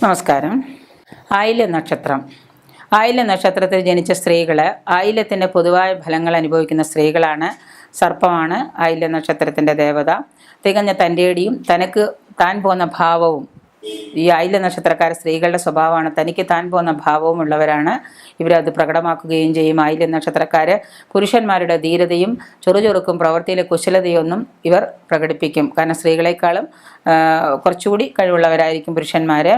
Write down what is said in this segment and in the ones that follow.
നമസ്കാരം. ആയില്യ നക്ഷത്രം. ആയില്യ നക്ഷത്രത്തിൽ ജനിച്ച സ്ത്രീകൾ ആയില്യത്തിൻ്റെ പൊതുവായ ഫലങ്ങൾ അനുഭവിക്കുന്ന സ്ത്രീകളാണ്. സർപ്പമാണ് ആയില്യ നക്ഷത്രത്തിൻ്റെ ദേവത. തികഞ്ഞ തൻ്റെടിയും താൻ പോന്ന ഭാവവും ഈ ആയില്യ നക്ഷത്രക്കാർ സ്ത്രീകളുടെ സ്വഭാവമാണ്. തനിക്ക് താൻ പോന്ന ഭാവവും ഉള്ളവരാണ്. ഇവരത് പ്രകടമാക്കുകയും ചെയ്യും. ആയില്യ നക്ഷത്രക്കാർ പുരുഷന്മാരുടെ ധീരതയും ചൊറുചൊറുക്കും പ്രവൃത്തിയിലെ കുശലതയൊന്നും ഇവർ പ്രകടിപ്പിക്കും. കാരണം സ്ത്രീകളെക്കാളും കുറച്ചുകൂടി കഴിവുള്ളവരായിരിക്കും പുരുഷന്മാർ.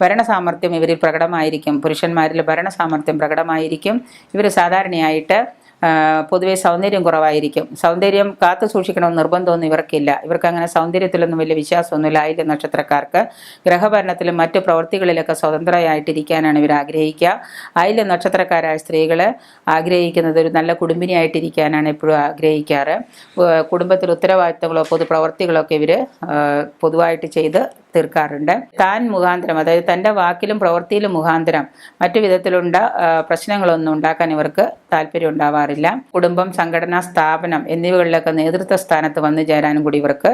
ഭരണസാമർഥ്യം ഇവരിൽ പ്രകടമായിരിക്കും. പുരുഷന്മാരിൽ ഭരണസാമർഥ്യം പ്രകടമായിരിക്കും. ഇവർ സാധാരണയായിട്ട് പൊതുവെ സൗന്ദര്യം കുറവായിരിക്കും. സൗന്ദര്യം കാത്തു സൂക്ഷിക്കണമെന്ന് നിർബന്ധമൊന്നും ഇവർക്കില്ല. ഇവർക്ക് അങ്ങനെ സൗന്ദര്യത്തിലൊന്നും വലിയ വിശ്വാസമൊന്നുമില്ല. ആയില്യ നക്ഷത്രക്കാർക്ക് ഗ്രഹഭരണത്തിലും മറ്റു പ്രവൃത്തികളിലൊക്കെ സ്വതന്ത്രമായിട്ടിരിക്കാനാണ് ഇവർ ആഗ്രഹിക്കുക. ആയില്യ നക്ഷത്രക്കാരായ സ്ത്രീകൾ ആഗ്രഹിക്കുന്നത് ഒരു നല്ല കുടുംബിനിയായിട്ടിരിക്കാനാണ് എപ്പോഴും ആഗ്രഹിക്കാറ്. കുടുംബത്തിൽ ഉത്തരവാദിത്തങ്ങളോ പൊതുപ്രവൃത്തികളോ ഒക്കെ ഇവർ പൊതുവായിട്ട് ചെയ്ത് തീർക്കാറുണ്ട്. താൻ മുഖാന്തരം, അതായത് തൻ്റെ വാക്കിലും പ്രവൃത്തിയിലും മുഖാന്തരം മറ്റു വിധത്തിലുള്ള പ്രശ്നങ്ങളൊന്നും ഉണ്ടാക്കാൻ ഇവർക്ക് താല്പര്യം ഉണ്ടാവാറില്ല. കുടുംബം, സംഘടനാ സ്ഥാപനം എന്നിവകളിലൊക്കെ നേതൃത്വ സ്ഥാനത്ത് വന്നു ചേരാനും കൂടി ഇവർക്ക്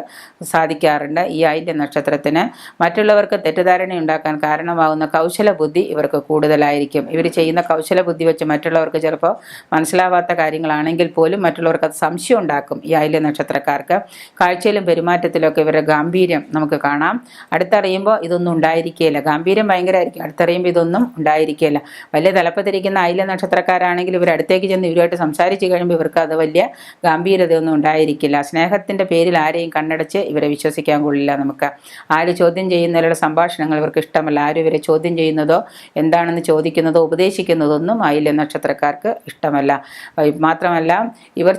സാധിക്കാറുണ്ട്. ഈ ആയില്യ നക്ഷത്രത്തിന് മറ്റുള്ളവർക്ക് തെറ്റിദ്ധാരണ ഉണ്ടാക്കാൻ കാരണമാകുന്ന കൗശല ബുദ്ധി ഇവർക്ക് കൂടുതലായിരിക്കും. ഇവർ ചെയ്യുന്ന കൗശല ബുദ്ധി വെച്ച് മറ്റുള്ളവർക്ക് ചിലപ്പോൾ മനസ്സിലാവാത്ത കാര്യങ്ങളാണെങ്കിൽ പോലും മറ്റുള്ളവർക്ക് അത് സംശയം ഉണ്ടാക്കും. ഈ ആയില്യ നക്ഷത്രക്കാർക്ക് കാഴ്ചയിലും പെരുമാറ്റത്തിലൊക്കെ ഇവരുടെ ഗാംഭീര്യം നമുക്ക് കാണാം. അടുത്തറിയുമ്പോൾ ഇതൊന്നും ഉണ്ടായിരിക്കുകയില്ല. ഗാംഭീര്യം ഭയങ്കരമായിരിക്കും. അടുത്തറിയുമ്പോൾ ഇതൊന്നും ഉണ്ടായിരിക്കുകയില്ല. വലിയ തലപ്പത്തിരിക്കുന്ന ആയില്യ നക്ഷത്രക്കാരാണെങ്കിൽ ഇവർ അടുത്തേക്ക് ചെന്ന് ഇവരുമായിട്ട് സംസാരിച്ച് കഴിയുമ്പോൾ ഇവർക്ക് അത് വലിയ ഗാംഭീര്യതയൊന്നും ഉണ്ടായിരിക്കില്ല. സ്നേഹത്തിൻ്റെ പേരിൽ ആരെയും കണ്ണടച്ച് ഇവരെ വിശ്വസിക്കാൻ കൊള്ളില്ല. നമുക്ക് ആര് ചോദ്യം ചെയ്യുന്നവരുടെ സംഭാഷണങ്ങൾ ഇവർക്ക് ഇഷ്ടമല്ല. ആരും ഇവരെ ചോദ്യം ചെയ്യുന്നതോ എന്താണെന്ന് ചോദിക്കുന്നതോ ഉപദേശിക്കുന്നതോ ഒന്നും ആയില്യ നക്ഷത്രക്കാർക്ക് ഇഷ്ടമല്ല. മാത്രമല്ല ഇവർ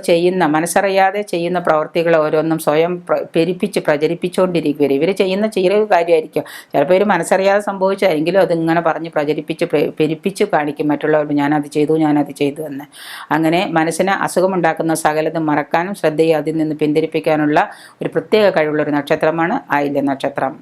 മനസ്സറിയാതെ ചെയ്യുന്ന പ്രവർത്തികൾ ഓരോന്നും സ്വയം പ്രചരിപ്പിച്ചുകൊണ്ടിരിക്കുക. ഇവർ ചെയ്യുന്ന ചെറിയ കാര്യമായിരിക്കും. ചിലപ്പോൾ ഇവർ മനസ്സറിയാതെ സംഭവിച്ചായെങ്കിലും അതിങ്ങനെ പറഞ്ഞ് പെരുപ്പിച്ച് കാണിക്കും മറ്റുള്ളവർ, ഞാനത് ചെയ്തു എന്ന്. അങ്ങനെ മനസ്സിന് അസുഖമുണ്ടാക്കുന്ന സകലതും മറക്കാനും ശ്രദ്ധയെ അതിൽ നിന്ന് പിന്തിരിപ്പിക്കാനുള്ള ഒരു പ്രത്യേക കഴിവുള്ള ഒരു നക്ഷത്രമാണ് ആയില്യ നക്ഷത്രം.